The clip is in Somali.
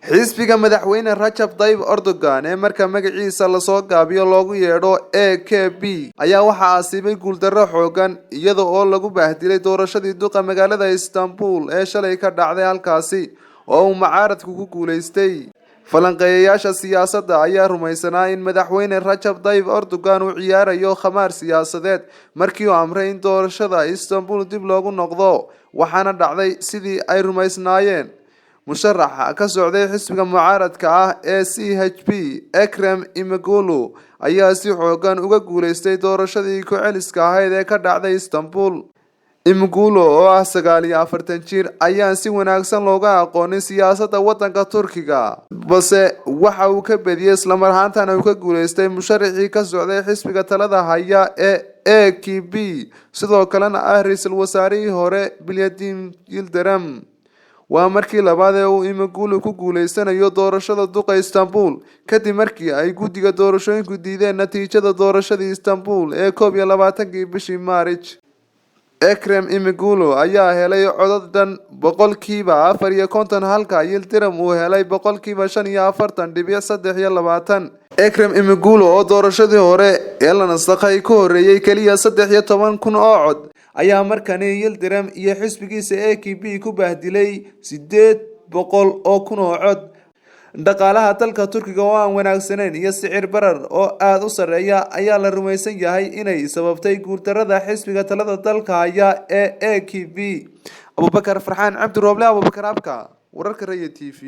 xisbiga madaxweyne Rajab Tayyip Erdogan ee marka magaciisa la soo gaabiyo loogu yeedho AKP ayaa waxa aasibay guuldarro xoogan iyada oo lagu baahdilay doorashadii duqa magaalada Istanbul ee shalay ka dhacday halkaasi oo uu mucaaradku ku guuleystay. falanqeeyayaasha siyaasadda ayaa rumaysanaa in madaxweyne Rajab Tayyip Erdogan uu ciyaarayo khamaar siyaasadeed markii uu amray in doorashada Istanbul dib loogu noqdo, waxaana dhacday sidii ay rumaysnaayeen. musharaxa ka socday xisbiga mucaaradka ah ee CHP Ekrem İmamoğlu ayaa si xoogan uga guuleystay doorashadii ku celiska ahayd ee ka dhacday Istanbul. İmamoğlu oo ah 49 jir ayaan si wanaagsan looga aqoonin siyaasadda waddanka Turkiga, balse waxa uu ka badiyay isla markaana uu ka guuleystay musharaxii ka socday xisbiga talada haya ee AKP, sidoo kalena ah ra'iisul wasaarihii hore Binali Yildirim. waa markii labaad ee uu İmamoğlu ku guuleysanayo doorashada duqa Istanbul kadib markii ay guddiga doorashooyinku diideen natiijada doorashadii Istanbul ee 21 bishii Maarch. Ekrem İmamoğlu ayaa helay codad dhan 54% halka Yildirim uu helay 45.23. Ekrem İmamoğlu oo doorashadii hore ee la nasakhay ku horeeyay kaliya 13,000 oo cod ayaa markani Yildirim iyo xisbigiisa AKP ku baahdilay 800,000 oo cod. dhaqaalaha dalka Turkiga oo aan wanaagsanayn iyo sicir barar oo aad u sareeya ayaa la rumaysan yahay inay sababtay guuldarrada xisbiga talada dalka haya ee AKP. Abubakar Farxaan Cabdi Rooble, Abubakar Abka, wararka Raya TV.